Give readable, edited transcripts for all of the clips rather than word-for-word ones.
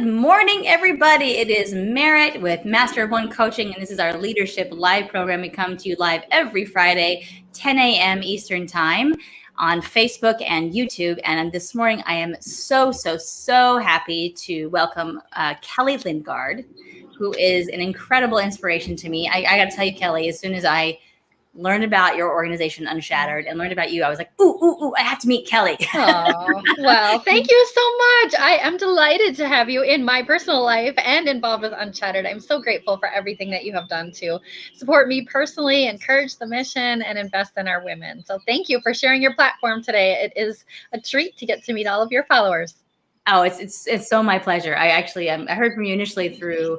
Good morning, everybody. It is Merritt with Master of One Coaching, and this is our Leadership Live program. We come to you live every Friday, 10 a.m. Eastern Time on Facebook and YouTube. And this morning, I am so happy to welcome Kelly Lyndgaard, who is an incredible inspiration to me. I got to tell you, Kelly, as soon as I learned about your organization, Unshattered, and learned about you, I was like, ooh, I have to meet Kelly. Oh, well, thank you so much. I am delighted to have you in my personal life and involved with Unshattered. I'm so grateful for everything that you have done to support me personally, encourage the mission, and invest in our women. So thank you for sharing your platform today. It is a treat to get to meet all of your followers. Oh, it's so my pleasure. I actually I heard from you initially through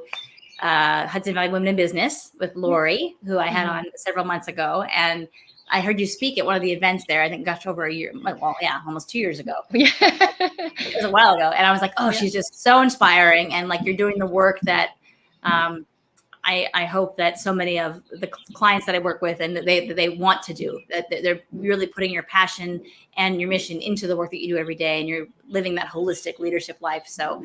Hudson Valley Women in Business with Lori, who I had on several months ago. And I heard you speak at one of the events there. I think gosh, over a year. Well, yeah, almost 2 years ago. Yeah. It was a while ago. And I was like, oh, she's just so inspiring. And like, you're doing the work that I hope that so many of the clients that I work with and that they want to do, that they're really putting your passion and your mission into the work that you do every day, and you're living that holistic leadership life. So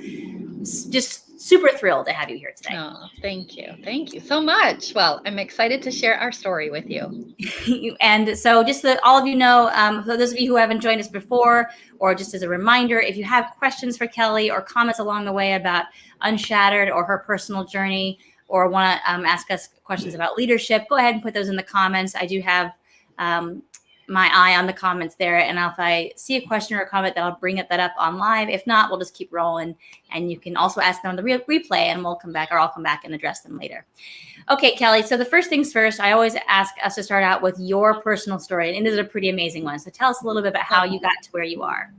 just super thrilled to have you here today. Oh, thank you. Thank you so much. Well, I'm excited to share our story with you. And so just so that all of you know, for those of you who haven't joined us before, or just as a reminder, if you have questions for Kelly or comments along the way about Unshattered or her personal journey, or want to ask us questions about leadership, go ahead and put those in the comments. I do have my eye on the comments there. And if I see a question or a comment, then I'll bring that up on live. If not, we'll just keep rolling. And you can also ask them on the replay, and we'll come back, or I'll come back and address them later. Okay, Kelly. So the first things first, I always ask us to start out with your personal story. And it is a pretty amazing one. So tell us a little bit about how you got to where you are.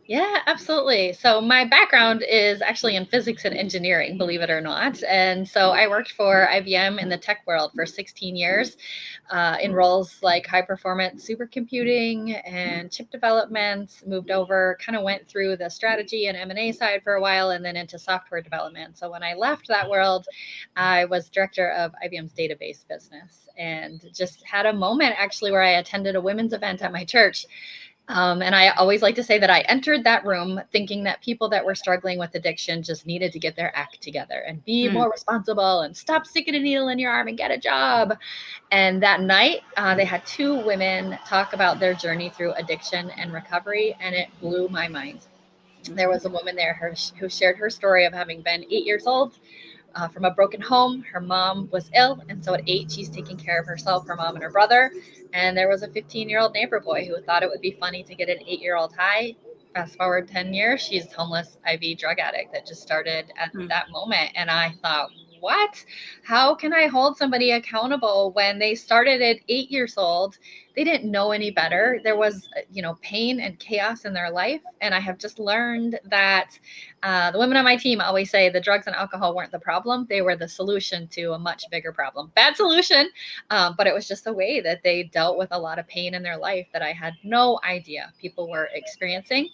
Yeah, absolutely. So my background is actually in physics and engineering, believe it or not. And so I worked for IBM in the tech world for 16 years in roles like high performance supercomputing and chip development, moved over, kind of went through the strategy and M&A side for a while, and then into software development. So when I left that world, I was director of IBM's database business, and just had a moment actually where I attended a women's event at my church. And I always like to say that I entered that room thinking that people that were struggling with addiction just needed to get their act together and be more responsible and stop sticking a needle in your arm and get a job. And that night, they had two women talk about their journey through addiction and recovery, and it blew my mind. There was a woman there who shared her story of having been 8 years old. From a broken home. Her mom was ill, and so at 8, she's taking care of herself, her mom, and her brother. And there was a 15-year-old neighbor boy who thought it would be funny to get an 8-year-old high. Fast forward 10 years, she's homeless IV drug addict that just started at that moment. And I thought, what? How can I hold somebody accountable when they started at 8 years old? They didn't know any better. There was, pain and chaos in their life. And I have just learned that the women on my team always say the drugs and alcohol weren't the problem. They were the solution to a much bigger problem. Bad solution, but it was just a way that they dealt with a lot of pain in their life that I had no idea people were experiencing.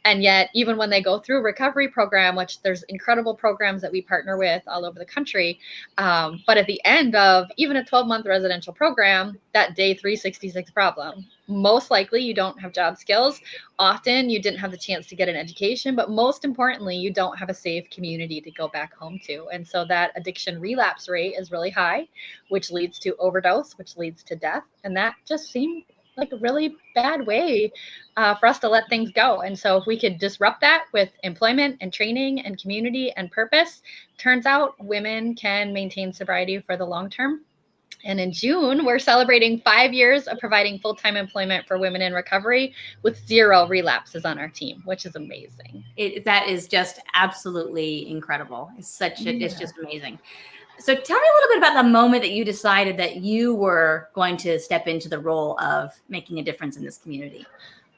And yet, even when they go through recovery program, which there's incredible programs that we partner with all over the country, but at the end of even a 12-month residential program, that day 366 problem, most likely you don't have job skills. Often you didn't have the chance to get an education, but most importantly, you don't have a safe community to go back home to. And so that addiction relapse rate is really high, which leads to overdose, which leads to death. And that just seemed like a really bad way for us to let things go. And so if we could disrupt that with employment and training and community and purpose, turns out women can maintain sobriety for the long term. And in June, we're celebrating 5 years of providing full-time employment for women in recovery with 0 relapses on our team, which is amazing. That is just absolutely incredible. It's just amazing. So tell me a little bit about the moment that you decided that you were going to step into the role of making a difference in this community.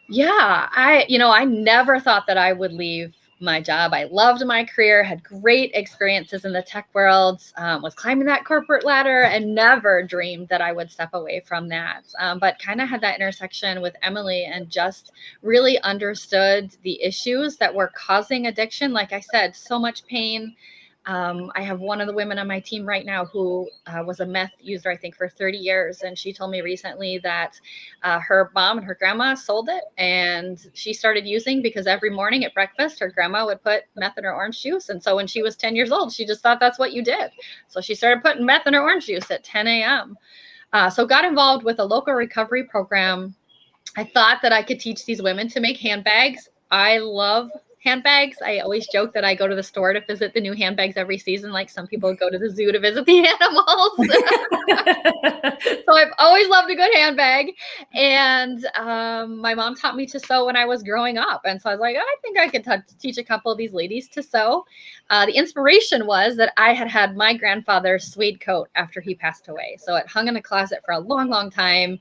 Yeah, I never thought that I would leave my job. I loved my career, had great experiences in the tech world, was climbing that corporate ladder, and never dreamed that I would step away from that. But kind of had that intersection with Emily and just really understood the issues that were causing addiction. Like I said, so much pain. I have one of the women on my team right now who was a meth user, I think, for 30 years. And she told me recently that her mom and her grandma sold it, and she started using because every morning at breakfast, her grandma would put meth in her orange juice. And so when she was 10 years old, she just thought that's what you did. So she started putting meth in her orange juice at 10 a.m. So got involved with a local recovery program. I thought that I could teach these women to make handbags. I love handbags. I always joke that I go to the store to visit the new handbags every season, like some people go to the zoo to visit the animals. So I've always loved a good handbag. And my mom taught me to sew when I was growing up. And so I was like, I think I could teach a couple of these ladies to sew. The inspiration was that I had my grandfather's suede coat after he passed away. So it hung in a closet for a long, long time.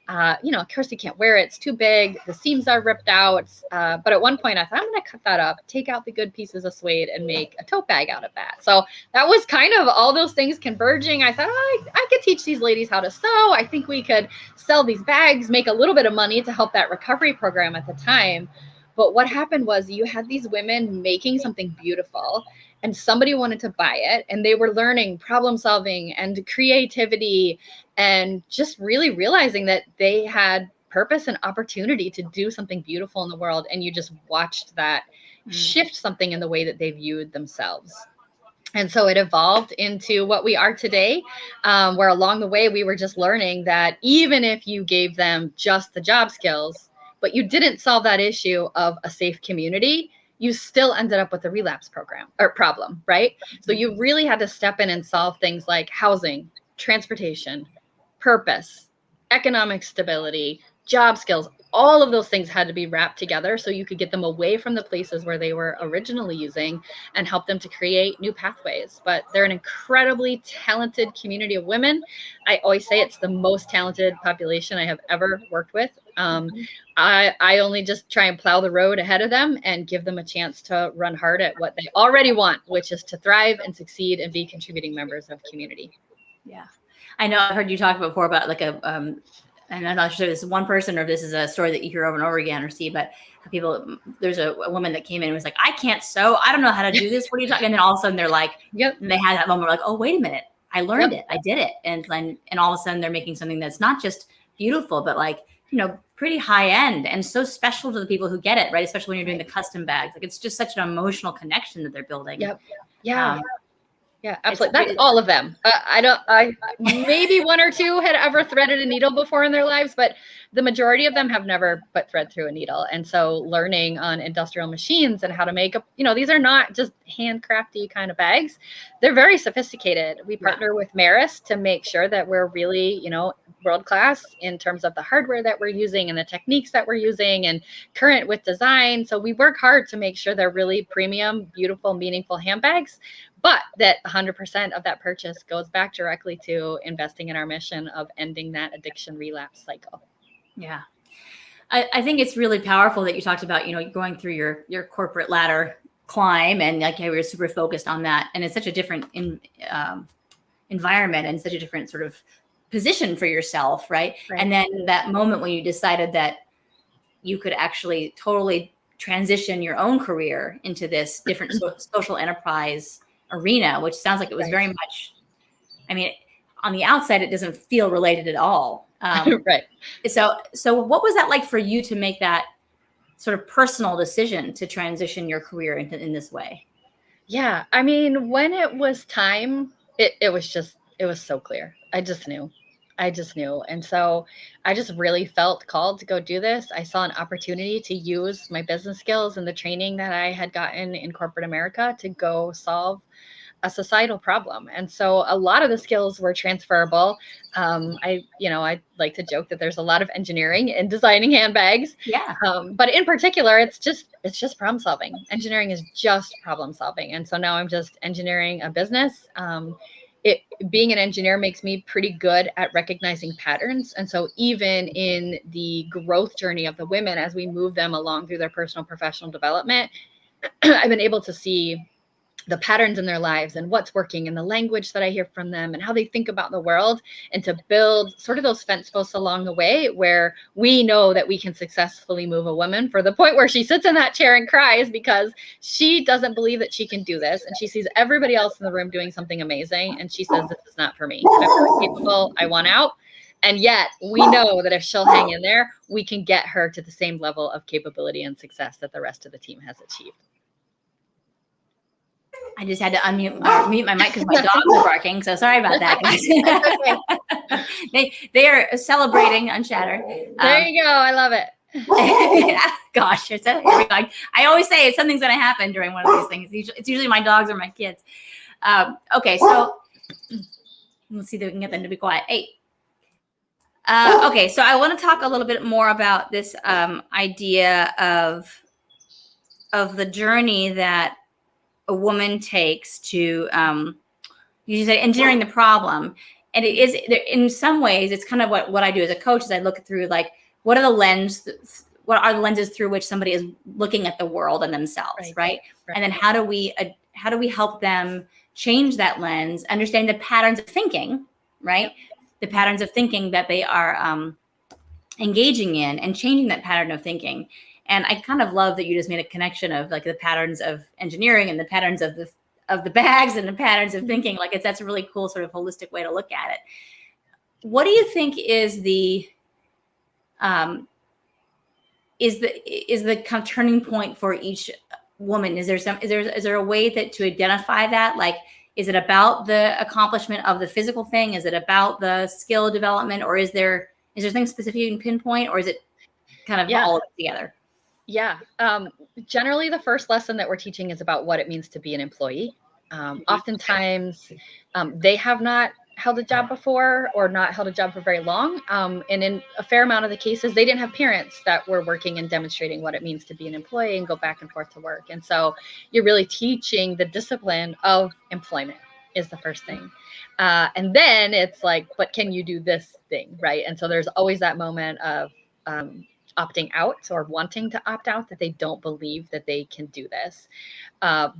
Of course you can't wear it. It's too big. The seams are ripped out. But at one point I thought, I'm going to cut that up, take out the good pieces of suede and make a tote bag out of that. So that was kind of all those things converging. I thought, I could teach these ladies how to sew. I think we could sell these bags, make a little bit of money to help that recovery program at the time. But what happened was you had these women making something beautiful and somebody wanted to buy it, and they were learning problem solving and creativity and just really realizing that they had purpose and opportunity to do something beautiful in the world. And you just watched that shift something in the way that they viewed themselves. And so it evolved into what we are today, where along the way, we were just learning that even if you gave them just the job skills, but you didn't solve that issue of a safe community, you still ended up with a relapse program or problem, right? So you really had to step in and solve things like housing, transportation, purpose, economic stability, job skills. All of those things had to be wrapped together so you could get them away from the places where they were originally using and help them to create new pathways. But they're an incredibly talented community of women. I always say it's the most talented population I have ever worked with. I only just try and plow the road ahead of them and give them a chance to run hard at what they already want, which is to thrive and succeed and be contributing members of community. Yeah. I know I heard you talk before about like and I'm not sure if this is one person or if this is a story that you hear over and over again or see, but there's a woman that came in and was like, I can't sew. I don't know how to do this. What are you talking? And then all of a sudden they're like, Yep. And they had that moment like, oh, wait a minute. I learned it. I did it. And all of a sudden they're making something that's not just beautiful, but like, pretty high end and so special to the people who get it, right? Especially when you're doing the custom bags. Like it's just such an emotional connection that they're building. Yep. Yeah. Yeah, absolutely. That's all of them. Maybe one or two had ever threaded a needle before in their lives, but the majority of them have never put thread through a needle. And so learning on industrial machines and how to make these are not just handcrafty kind of bags. They're very sophisticated. We partner with Merritt to make sure that we're really, world-class in terms of the hardware that we're using and the techniques that we're using and current with design. So we work hard to make sure they're really premium, beautiful, meaningful handbags, but that 100% of that purchase goes back directly to investing in our mission of ending that addiction relapse cycle. Yeah. I think it's really powerful that you talked about, going through your corporate ladder climb and like we were super focused on that. And it's such a different environment and such a different sort of position for yourself, right? And then that moment when you decided that you could actually totally transition your own career into this different social enterprise arena, which sounds like it was very much, on the outside, it doesn't feel related at all. Right. So what was that like for you to make that sort of personal decision to transition your career in this way? Yeah. When it was time, it was so clear. I just knew. And so I just really felt called to go do this. I saw an opportunity to use my business skills and the training that I had gotten in corporate America to go solve a societal problem. And so a lot of the skills were transferable. I like to joke that there's a lot of engineering in designing handbags. Yeah. But in particular, it's just problem solving. Engineering is just problem solving. And so now I'm just engineering a business. Being an engineer makes me pretty good at recognizing patterns. And so even in the growth journey of the women, as we move them along through their personal professional development, I've been able to see the patterns in their lives and what's working and the language that I hear from them and how they think about the world, and to build sort of those fence posts along the way where we know that we can successfully move a woman for the point where she sits in that chair and cries because she doesn't believe that she can do this. And she sees everybody else in the room doing something amazing. And she says, this is not for me. I'm not capable. I want out. And yet we know that if she'll hang in there, we can get her to the same level of capability and success that the rest of the team has achieved. I just had to mute my mic because my dogs are barking. So sorry about that, guys. they are celebrating Unshattered. There you go. I love it. Gosh, here we go. I always say something's going to happen during one of these things. It's usually my dogs or my kids. Okay, so let's see if we can get them to be quiet. Hey. Okay, so I want to talk a little bit more about this idea of the journey that a woman takes to you say engineering the problem. And it is, in some ways, it's kind of what I do as a coach is I look through like what are the lenses through which somebody is looking at the world and themselves, right? And then how do we help them change that lens, understand the patterns of thinking, right? The patterns of thinking that they are engaging in, and changing that pattern of thinking. And I kind of love that you just made a connection of like the patterns of engineering and the patterns of the bags and the patterns of thinking. Like that's a really cool sort of holistic way to look at it. What do you think is the kind of turning point for each woman? Is there a way to identify that? Like, is it about the accomplishment of the physical thing? Is it about the skill development, or is there something specific you can pinpoint, or is it kind of all of it together? Yeah. Generally, the first lesson that we're teaching is about what it means to be an employee. Oftentimes, they have not held a job before or not held a job for very long. And in a fair amount of the cases, they didn't have parents that were working and demonstrating what it means to be an employee and go back and forth to work. And so you're really teaching the discipline of employment is the first thing. And then it's like, but can you do this thing, right? And so there's always that moment of opting out or wanting to opt out, that they don't believe that they can do this.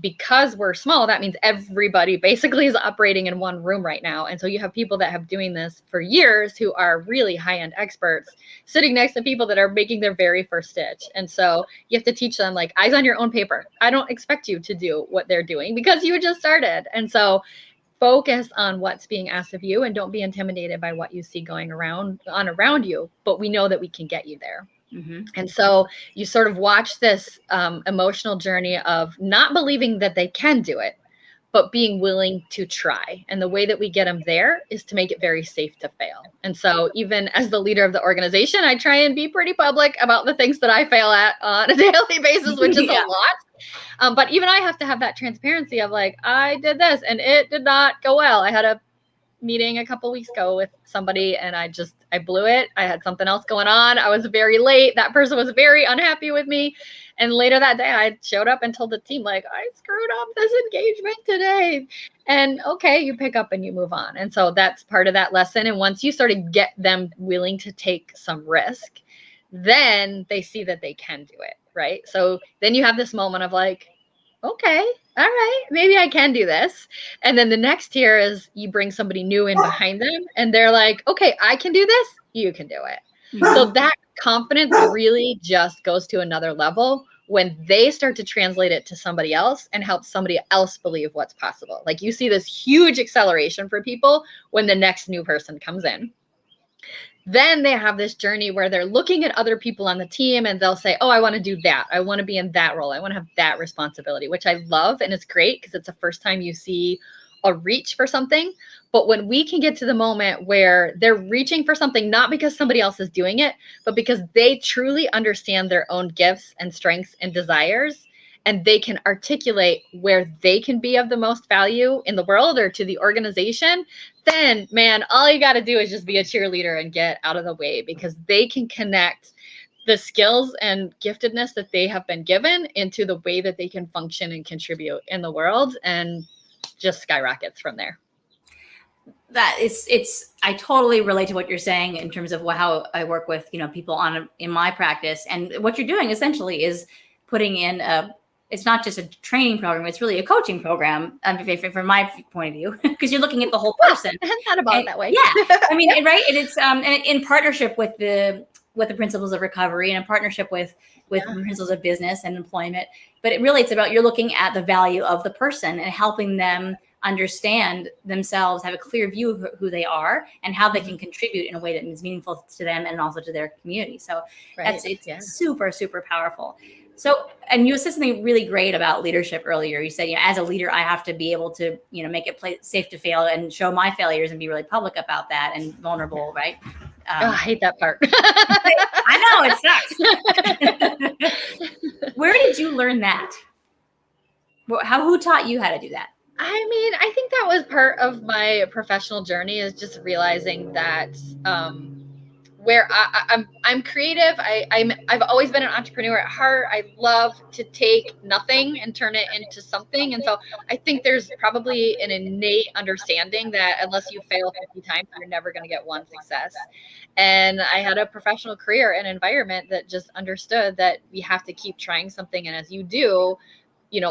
Because we're small, that means everybody basically is operating in one room right now. And so you have people that have doing this for years who are really high-end experts sitting next to people that are making their very first stitch. And so you have to teach them like eyes on your own paper. I don't expect you to do what they're doing because you just started. And so focus on what's being asked of you and don't be intimidated by what you see going around you. But we know that we can get you there. Mm-hmm. And so you sort of watch this emotional journey of not believing that they can do it, but being willing to try. And the way that we get them there is to make it very safe to fail. And so even as the leader of the organization, I try and be pretty public about the things that I fail at on a daily basis, which is a lot. But even I have to have that transparency of like, I did this and it did not go well. I had a meeting a couple weeks ago with somebody and I blew it. I had something else going on. I was very late. That person was very unhappy with me. And later that day, I showed up and told the team, like, I screwed up this engagement today. And okay, you pick up and you move on. And so that's part of that lesson. And once you sort of get them willing to take some risk, then they see that they can do it, right? So then you have this moment of like, okay, all right, maybe I can do this. And then the next tier is you bring somebody new in behind them and they're like, okay, I can do this. You can do it. Mm-hmm. So that confidence really just goes to another level when they start to translate it to somebody else and help somebody else believe what's possible. Like you see this huge acceleration for people when the next new person comes in. Then they have this journey where they're looking at other people on the team and they'll say, oh, I want to do that. I want to be in that role. I want to have that responsibility, which I love. And it's great because it's the first time you see a reach for something. But when we can get to the moment where they're reaching for something, not because somebody else is doing it, but because they truly understand their own gifts and strengths and desires, and they can articulate where they can be of the most value in the world or to the organization, then, man, all you got to do is just be a cheerleader and get out of the way because they can connect the skills and giftedness that they have been given into the way that they can function and contribute in the world, and just skyrockets from there. That I totally relate to what you're saying in terms of how I work with, people in my practice, and what you're doing essentially is putting in it's not just a training program, it's really a coaching program, from my point of view, because you're looking at the whole person. I hadn't thought about it that way. Yeah. I mean, right. And it's and in partnership with the principles of recovery, and in partnership with principles of business and employment. But it's about, you're looking at the value of the person and helping them understand themselves, have a clear view of who they are and how they can contribute in a way that is meaningful to them and also to their community. So it's super, super powerful. So, and you said something really great about leadership earlier. You said, as a leader, I have to be able to, make it safe to fail and show my failures and be really public about that and vulnerable, right? I hate that part. I know, it sucks. Where did you learn that? Who taught you how to do that? I mean, I think that was part of my professional journey, is just realizing that where I'm creative. I've always been an entrepreneur at heart. I love to take nothing and turn it into something. And so I think there's probably an innate understanding that unless you fail 50 times, you're never going to get one success. And I had a professional career and environment that just understood that we have to keep trying something. And as you do,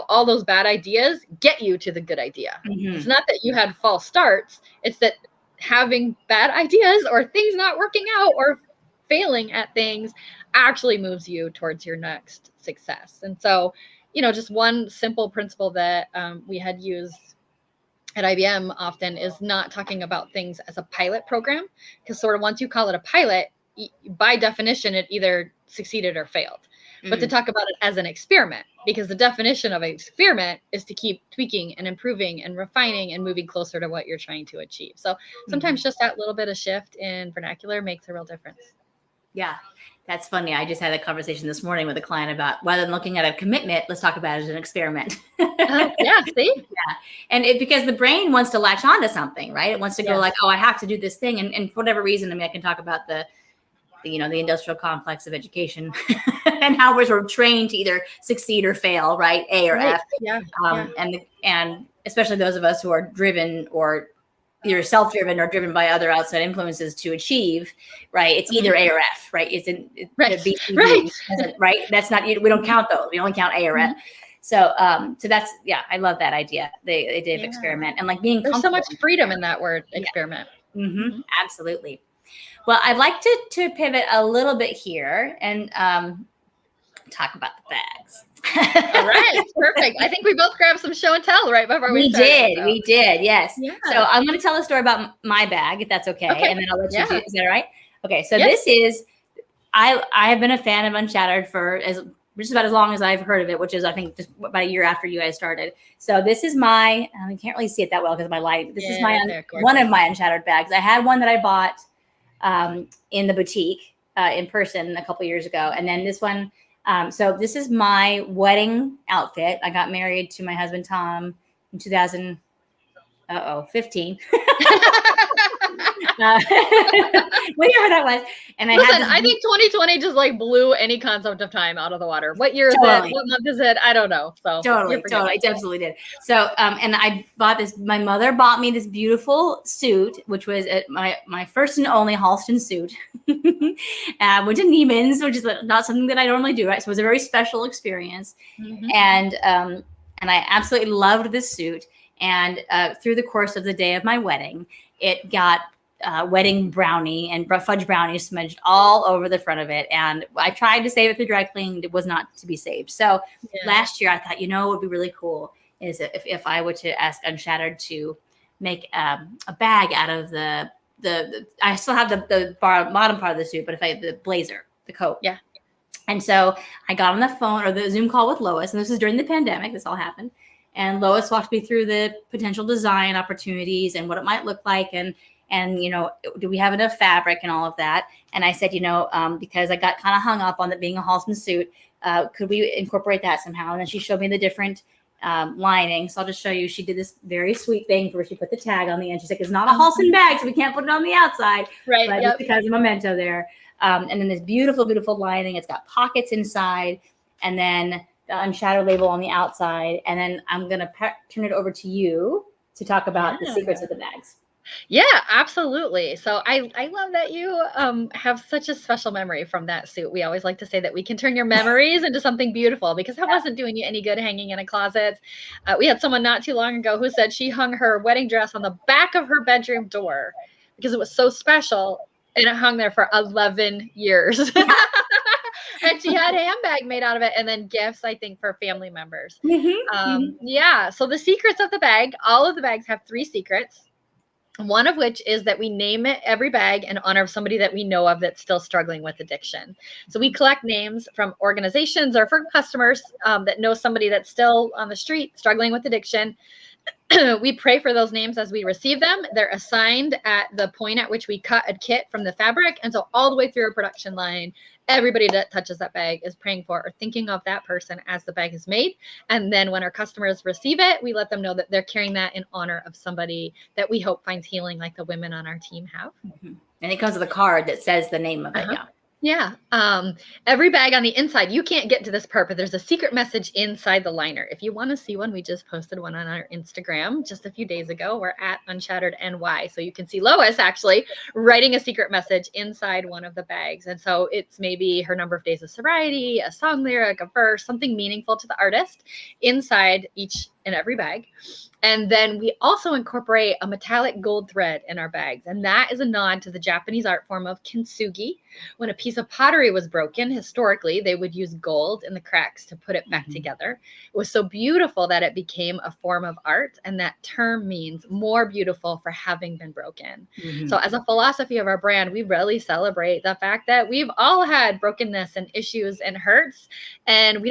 all those bad ideas get you to the good idea. Mm-hmm. It's not that you had false starts. It's that having bad ideas or things not working out or failing at things actually moves you towards your next success. And so, just one simple principle that we had used at IBM often is not talking about things as a pilot program, because sort of once you call it a pilot, by definition, it either succeeded or failed. But to talk about it as an experiment, because the definition of an experiment is to keep tweaking and improving and refining and moving closer to what you're trying to achieve. So sometimes just that little bit of shift in vernacular makes a real difference. Yeah, that's funny. I just had a conversation this morning with a client about, rather than looking at a commitment, let's talk about it as an experiment. Yeah, see? Yeah. And because the brain wants to latch on to something, right? It wants to go like, oh, I have to do this thing. And for whatever reason, I can talk about the industrial complex of education and how we're sort of trained to either succeed or fail, right? A or F. Yeah. And especially those of us who are driven or either self-driven or driven by other outside influences to achieve, right? It's either A or F, right? Right. That's not, we don't count those. We only count A or F. So that's, I love that idea. The idea of experiment and being there's so much freedom in that word, experiment. Mm-hmm. Absolutely. Well, I'd like to pivot a little bit here and talk about the bags. All right, perfect. I think we both grabbed some show and tell right before we started. We did, yes. Yeah. So I'm going to tell a story about my bag, if that's okay. And then I'll let you do. Is that all right? Okay. So this is, I have been a fan of Unshattered for just about as long as I've heard of it, which is, I think, just about a year after you guys started. So this is my, I can't really see it that well because of my lighting. This is one of my Unshattered bags. I had one that I bought in the boutique in person a couple years ago. And then this one, so this is my wedding outfit. I got married to my husband, Tom, in 2015. Whatever that was. And I think 2020 just blew any concept of time out of the water. What year is it? What month is it? I don't know. So totally. It absolutely did. So, and I bought this, my mother bought me this beautiful suit, which was my first and only Halston suit. Went to Neiman's, which is not something that I normally do. Right. So it was a very special experience. Mm-hmm. And I absolutely loved this suit. And through the course of the day of my wedding, it got wedding brownie and fudge brownie smudged all over the front of it. And I tried to save it through dry cleaning. It was not to be saved. So last year I thought, what would be really cool is if I were to ask Unshattered to make a bag out of the I still have the bottom part of the suit, but the blazer, the coat. Yeah. And so I got on the phone or the Zoom call with Lois, and this is during the pandemic. This all happened. And Lois walked me through the potential design opportunities and what it might look like. And do we have enough fabric and all of that? And I said, because I got kind of hung up on it being a Halston suit, could we incorporate that somehow? And then she showed me the different lining. So I'll just show you. She did this very sweet thing where she put the tag on the end. She's like, it's not a Halston bag, so we can't put it on the outside. Right. But just because of memento there. And then this beautiful, beautiful lining. It's got pockets inside. And then the Unshattered label on the outside. And then I'm going to turn it over to you to talk about the secrets of the bags. Yeah, absolutely. So I love that you have such a special memory from that suit. We always like to say that we can turn your memories into something beautiful because that wasn't doing you any good hanging in a closet. We had someone not too long ago who said she hung her wedding dress on the back of her bedroom door because it was so special and it hung there for 11 years. And she had a handbag made out of it and then gifts, I think, for family members. Yeah. So the secrets of the bag, all of the bags have 3 secrets. One of which is that we name it every bag in honor of somebody that we know of that's still struggling with addiction. So we collect names from organizations or from customers that know somebody that's still on the street struggling with addiction. We pray for those names as we receive them. They're assigned at the point at which we cut a kit from the fabric. And so all the way through our production line, everybody that touches that bag is praying for or thinking of that person as the bag is made. And then when our customers receive it, we let them know that they're carrying that in honor of somebody that we hope finds healing like the women on our team have. And it comes with a card that says the name of it. Yeah. Every bag on the inside, you can't get to this part, but there's a secret message inside the liner. If you want to see one, we just posted one on our Instagram just a few days ago. We're at Unshattered NY. So you can see Lois actually writing a secret message inside one of the bags. And so it's maybe her number of days of sobriety, a song lyric, a verse, something meaningful to the artist inside each and every bag. And then we also incorporate a metallic gold thread in our bags. And that is a nod to the Japanese art form of kintsugi. When a piece of pottery was broken, historically, they would use gold in the cracks to put it back together. It was so beautiful that it became a form of art. And that term means more beautiful for having been broken. So as a philosophy of our brand, we really celebrate the fact that we've all had brokenness and issues and hurts. And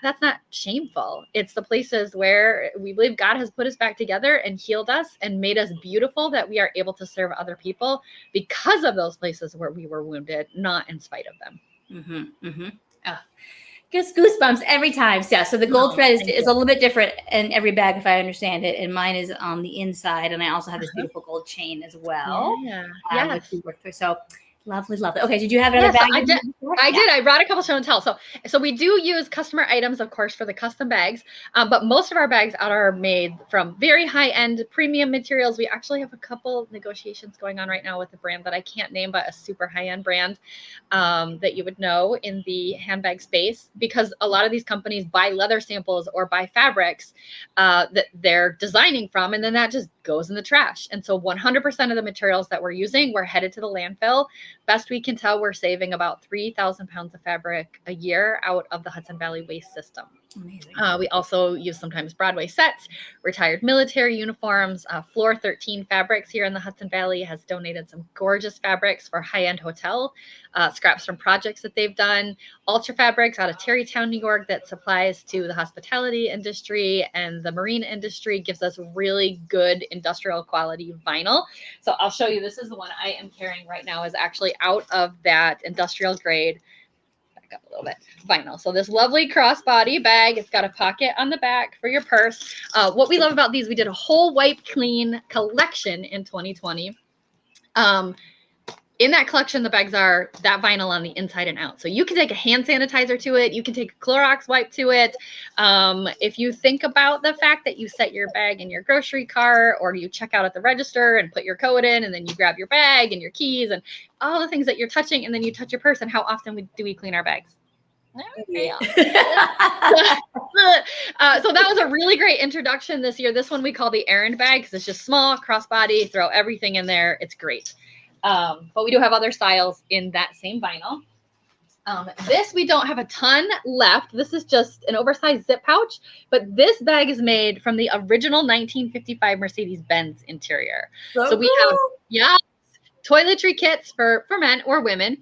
that's not shameful. It's the places where we believe God has put us back together and healed us and made us beautiful that we are able to serve other people because of those places where we were wounded, not in spite of them. Gets goosebumps every time. Yeah. So the gold thread is a little bit different in every bag, if I understand it. And mine is on the inside. And I also have this beautiful gold chain as well. Which we work through. So lovely. Okay. Did you have another bag? I did. I brought a couple show and tell. So we do use customer items, of course, for the custom bags. But most of our bags are made from very high-end premium materials. We actually have a couple negotiations going on right now with a brand that I can't name, but a super high-end brand that you would know in the handbag space, because a lot of these companies buy leather samples or buy fabrics that they're designing from, and then that just goes in the trash. And so 100% of the materials that we're using, we're headed to the landfill. Best we can tell, we're saving about 3,000 pounds of fabric a year out of the Hudson Valley waste system. Amazing. We also use sometimes Broadway sets, retired military uniforms. Floor 13 Fabrics here in the Hudson Valley has donated some gorgeous fabrics for high-end hotel, scraps from projects that they've done. Ultra Fabrics out of Tarrytown, New York, that supplies to the hospitality industry and the marine industry, gives us really good industrial quality vinyl. So I'll show you. This is the one I am carrying right now, is actually out of that industrial grade. Up a little bit vinyl. So this lovely crossbody bag, it's got a pocket on the back for your purse. What we love about these, we did a whole wipe clean collection in 2020. In that collection, the bags are that vinyl on the inside and out. So you can take a hand sanitizer to it. You can take a Clorox wipe to it. If you think about the fact that you set your bag in your grocery cart, or you check out at the register and put your code in, and then you grab your bag and your keys and all the things that you're touching, and then you touch your purse, and how often do we clean our bags? So that was a really great introduction this year. This one we call the errand bag because it's just small, crossbody, throw everything in there. It's great. But we do have other styles in that same vinyl. This, we don't have a ton left. This is just an oversized zip pouch, but this bag is made from the original 1955 Mercedes-Benz interior. So we have, toiletry kits for men or women.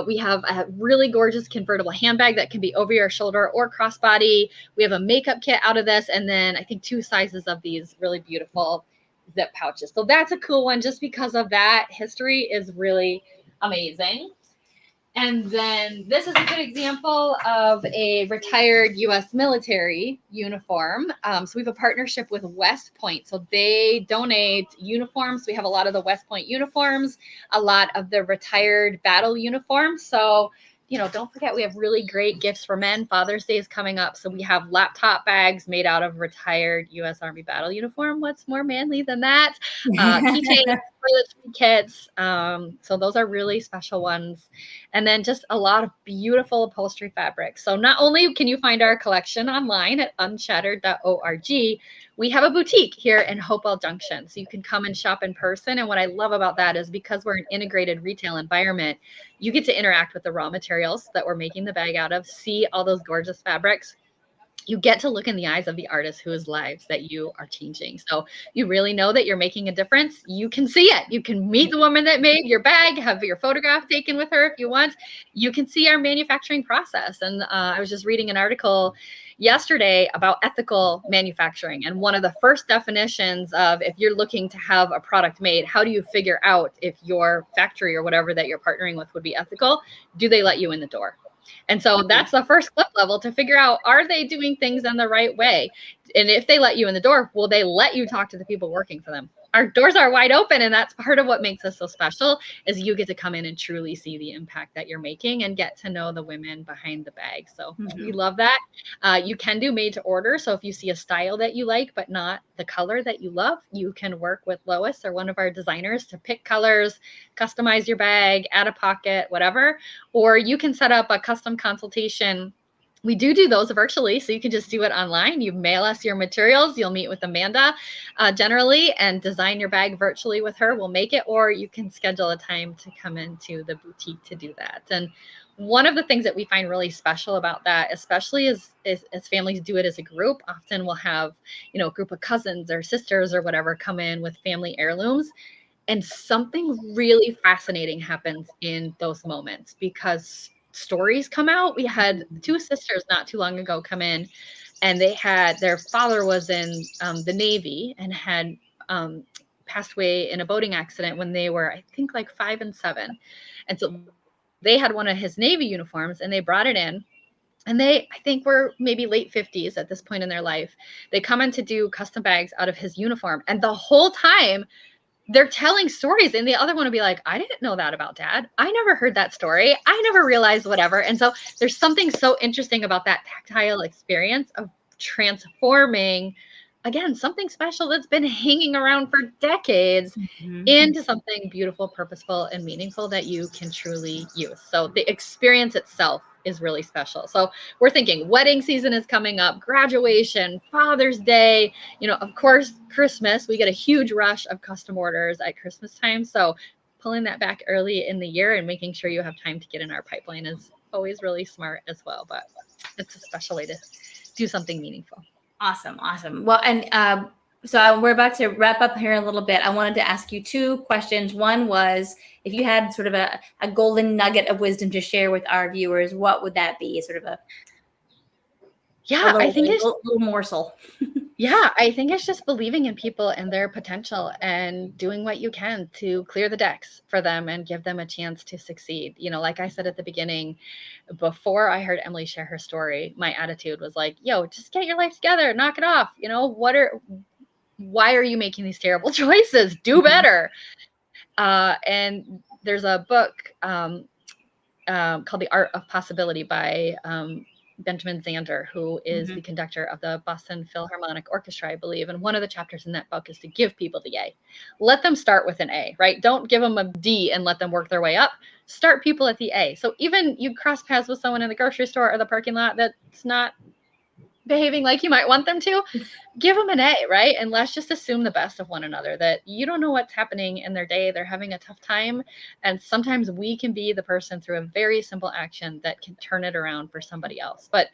We have a really gorgeous convertible handbag that can be over your shoulder or crossbody. We have a makeup kit out of this, and then I think 2 sizes of these really beautiful zip pouches. So that's a cool one just because of that. History is really amazing. And then this is a good example of a retired U.S. military uniform. So we have a partnership with West Point. So they donate uniforms. We have a lot of the West Point uniforms, a lot of the retired battle uniforms. So don't forget, we have really great gifts for men. Father's Day is coming up. So we have laptop bags made out of retired U.S. Army battle uniform. What's more manly than that? Keychains for the three kids. So those are really special ones. And then just a lot of beautiful upholstery fabrics. So not only can you find our collection online at unshattered.org, we have a boutique here in Hopewell Junction. So you can come and shop in person. And what I love about that is because we're an integrated retail environment, you get to interact with the raw materials that we're making the bag out of, see all those gorgeous fabrics. You get to look in the eyes of the artists whose lives that you are changing. So you really know that you're making a difference. You can see it. You can meet the woman that made your bag, have your photograph taken with her if you want. You can see our manufacturing process. And I was just reading an article yesterday about ethical manufacturing. And one of the first definitions of, if you're looking to have a product made, how do you figure out if your factory or whatever that you're partnering with would be ethical? Do they let you in the door? And so that's the first clip level to figure out, are they doing things in the right way? And if they let you in the door, will they let you talk to the people working for them? Our doors are wide open. And that's part of what makes us so special, is you get to come in and truly see the impact that you're making and get to know the women behind the bag. So we love that. You can do made to order. So if you see a style that you like, but not the color that you love, you can work with Lois or one of our designers to pick colors, customize your bag, add a pocket, whatever. Or you can set up a custom consultation. We do those virtually, so you can just do it online. You mail us your materials. You'll meet with Amanda generally and design your bag virtually with her. We'll make it, or you can schedule a time to come into the boutique to do that. And one of the things that we find really special about that, especially as families do it as a group, often we'll have, a group of cousins or sisters or whatever come in with family heirlooms. And something really fascinating happens in those moments because stories come out. We had two sisters not too long ago come in, and their father was in the Navy and had passed away in a boating accident when they were, I think, like 5 and 7. And so they had one of his Navy uniforms and they brought it in. And they, I think, were maybe late 50s at this point in their life. They come in to do custom bags out of his uniform. And the whole time, they're telling stories, and the other one will be like, I didn't know that about Dad. I never heard that story. I never realized whatever. And so there's something so interesting about that tactile experience of transforming, again, something special that's been hanging around for decades into something beautiful, purposeful, and meaningful that you can truly use. So the experience itself is really special. So we're thinking wedding season is coming up, graduation, Father's Day, of course, Christmas. We get a huge rush of custom orders at Christmas time. So pulling that back early in the year and making sure you have time to get in our pipeline is always really smart as well. But it's a special way to do something meaningful. Awesome. Well, and so we're about to wrap up here a little bit. I wanted to ask you 2 questions. One was, if you had sort of a golden nugget of wisdom to share with our viewers, what would that be? Sort of a I think it's a little morsel. Yeah, I think it's just believing in people and their potential and doing what you can to clear the decks for them and give them a chance to succeed. Like I said at the beginning, before I heard Emily share her story, my attitude was like, yo, just get your life together, knock it off. Why are you making these terrible choices? Do better. And there's a book called The Art of Possibility by Benjamin Zander, who is the conductor of the Boston Philharmonic Orchestra, I believe. And one of the chapters in that book is to give people the A. Let them start with an A, right? Don't give them a D and let them work their way up. Start people at the A. So even you cross paths with someone in the grocery store or the parking lot that's not behaving like you might want them to, give them an A, right? And let's just assume the best of one another, that you don't know what's happening in their day. They're having a tough time. And sometimes we can be the person through a very simple action that can turn it around for somebody else. But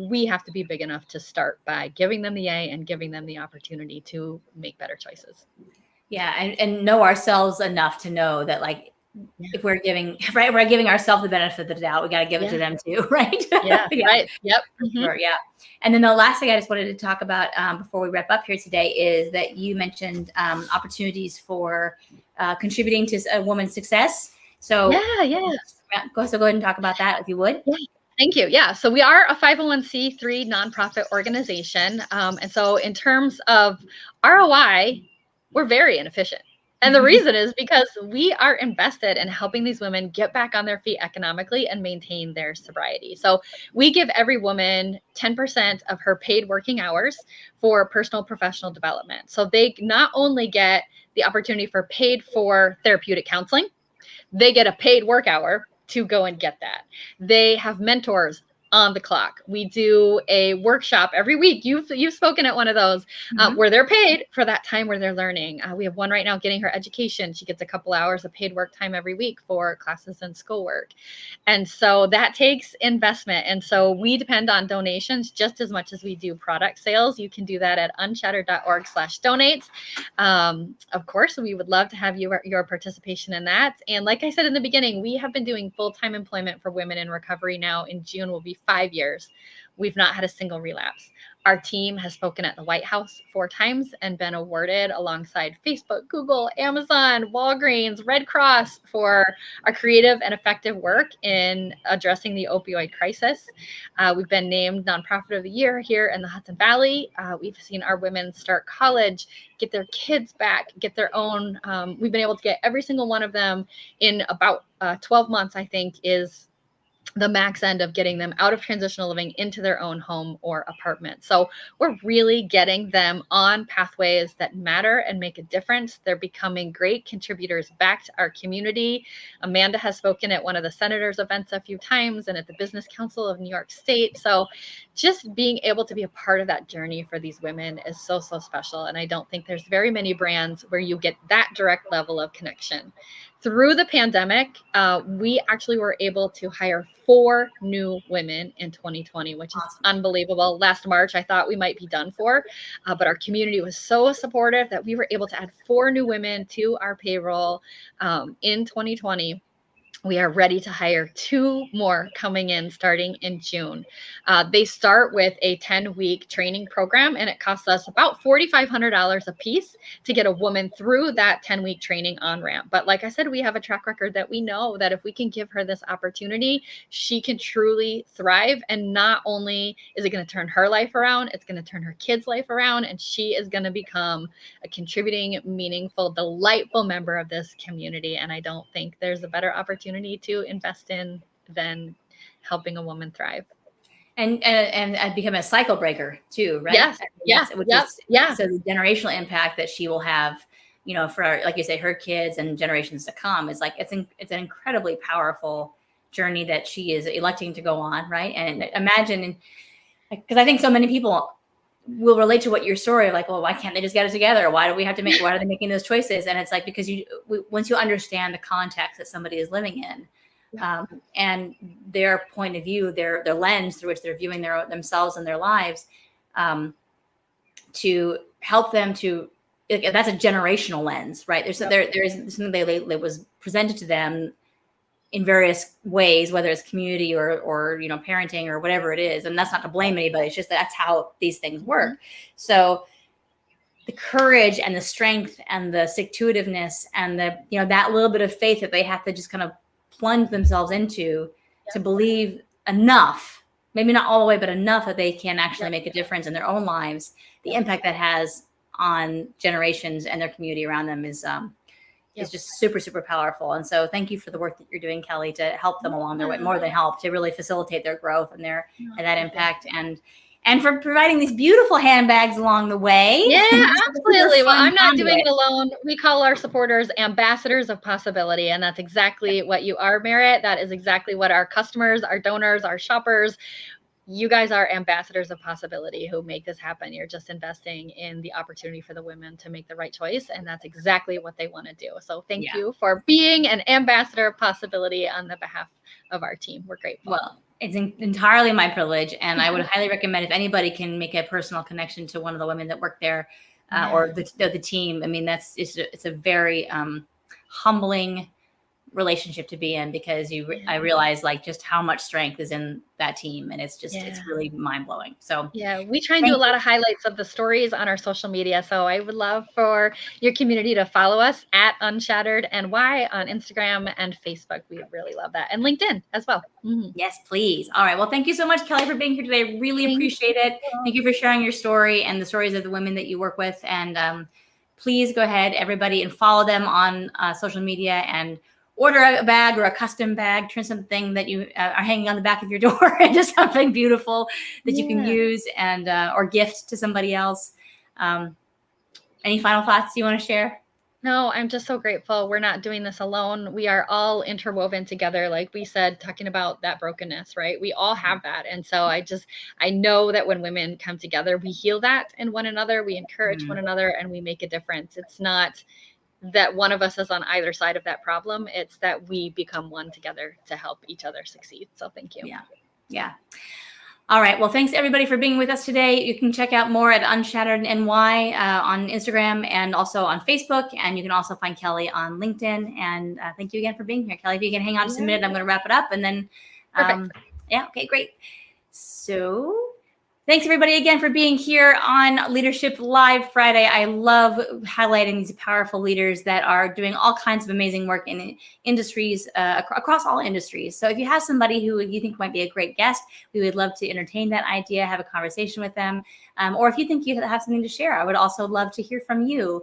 we have to be big enough to start by giving them the A and giving them the opportunity to make better choices. Yeah. And know ourselves enough to know that, like, if we're giving ourselves the benefit of the doubt, we got to give it to them too, right? Yeah. Right. Yep. Sure, yeah. And then the last thing I just wanted to talk about before we wrap up here today is that you mentioned opportunities for contributing to a woman's success. So So go ahead and talk about that if you would. Yeah. Thank you. Yeah. So we are a 501c3 nonprofit organization. And so in terms of ROI, we're very inefficient. And the reason is because we are invested in helping these women get back on their feet economically and maintain their sobriety. So we give every woman 10% of her paid working hours for personal professional development. So they not only get the opportunity for paid for therapeutic counseling, they get a paid work hour to go and get that. They have mentors on the clock. We do a workshop every week. You've spoken at one of those where they're paid for that time where they're learning. We have one right now getting her education. She gets a couple hours of paid work time every week for classes and schoolwork. And so that takes investment. And so we depend on donations just as much as we do product sales. You can do that at unshattered.org/donate. Of course, we would love to have your participation in that. And like I said in the beginning, we have been doing full-time employment for women in recovery now. In June will be 5 years. We've not had a single relapse. Our team has spoken at the White House 4 times and been awarded alongside Facebook, Google, Amazon, Walgreens, Red Cross for our creative and effective work in addressing the opioid crisis. We've been named Nonprofit of the Year here in the Hudson Valley. We've seen our women start college, get their kids back, get their own. We've been able to get every single one of them in about 12 months, I think, is the max end of getting them out of transitional living into their own home or apartment. So we're really getting them on pathways that matter and make a difference. They're becoming great contributors back to our community. Amanda has spoken at one of the senators' events a few times and at the Business Council of New York State. So just being able to be a part of that journey for these women is so, so special. And I don't think there's very many brands where you get that direct level of connection. Through the pandemic, we actually were able to hire 4 new women in 2020, which is unbelievable. Last March, I thought we might be done for, but our community was so supportive that we were able to add 4 new women to our payroll in 2020. We are ready to hire 2 more coming in starting in June. They start with a 10-week training program, and it costs us about $4,500 a piece to get a woman through that 10-week training on-ramp. But like I said, we have a track record that we know that if we can give her this opportunity, she can truly thrive. And not only is it going to turn her life around, it's going to turn her kids' life around, and she is going to become a contributing, meaningful, delightful member of this community. And I don't think there's a better opportunity to invest in than helping a woman thrive and become a cycle breaker too, right? Yes. Yeah. So the generational impact that she will have, for, like you say, her kids and generations to come is like, it's an incredibly powerful journey that she is electing to go on. Right. And imagine, because I think so many people will relate to what your story, like, well, why can't they just get it together? Why are they making those choices? And it's like, because once you understand the context that somebody is living in, and their point of view, their lens through which they're viewing themselves and their lives, to help them to, that's a generational lens, right? There is something that was presented to them in various ways, whether it's community or parenting or whatever it is. And that's not to blame anybody. It's just that's how these things work. So the courage and the strength and the stick-to-itiveness and the, that little bit of faith that they have to just kind of plunge themselves into to believe enough, maybe not all the way, but enough that they can actually make a difference in their own lives. The impact that has on generations and their community around them is just super, super powerful. And so thank you for the work that you're doing, Kelly, to help them along their way, more than help, to really facilitate their growth and that impact, and for providing these beautiful handbags along the way. Yeah, absolutely. Well, I'm not doing it alone. We call our supporters ambassadors of possibility. And that's exactly what you are, Merritt. That is exactly what our customers, our donors, our shoppers, you guys are ambassadors of possibility who make this happen. You're just investing in the opportunity for the women to make the right choice. And that's exactly what they want to do. So thank you for being an ambassador of possibility on the behalf of our team. We're grateful. Well, it's entirely my privilege. And I would highly recommend, if anybody can make a personal connection to one of the women that work there, or the team. I mean, it's a very humbling relationship to be in, because I realize like just how much strength is in that team, and it's really mind-blowing. So we try and do a lot of highlights of the stories on our social media, so I would love for your community to follow us at Unshattered NY on Instagram and Facebook. We would really love that, and LinkedIn as well. Yes, please. All right, well, thank you so much, Kelly, for being here today. Really appreciate it. Thank you for sharing your story and the stories of the women that you work with, and please go ahead, everybody, and follow them on social media and order a bag or a custom bag, turn something that you are hanging on the back of your door into something beautiful that you can use and or gift to somebody else. Any final thoughts you want to share? No, I'm just so grateful. We're not doing this alone. We are all interwoven together, like we said, talking about that brokenness, right? We all have that. And so I know that when women come together, we heal that in one another, we encourage one another, and we make a difference. It's not that one of us is on either side of that problem. It's that we become one together to help each other succeed. So thank you. Yeah. All right. Well, thanks everybody for being with us today. You can check out more at Unshattered NY on Instagram and also on Facebook. And you can also find Kelly on LinkedIn. And thank you again for being here, Kelly. If you can hang on just a minute, I'm going to wrap it up. And then, yeah, okay, great. So thanks everybody again for being here on Leadership Live Friday. I love highlighting these powerful leaders that are doing all kinds of amazing work in industries, across all industries. So if you have somebody who you think might be a great guest, we would love to entertain that idea, have a conversation with them. Or if you think you have something to share, I would also love to hear from you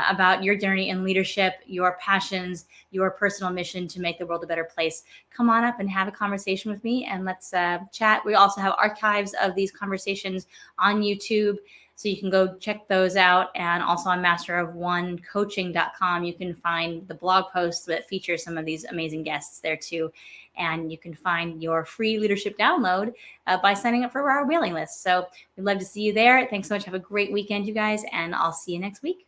about your journey in leadership, your passions, your personal mission to make the world a better place. Come on up and have a conversation with me and let's chat. We also have archives of these conversations on YouTube, so you can go check those out. And also on masterofonecoaching.com, you can find the blog posts that feature some of these amazing guests there too. And you can find your free leadership download by signing up for our mailing list. So we'd love to see you there. Thanks so much. Have a great weekend, you guys, and I'll see you next week.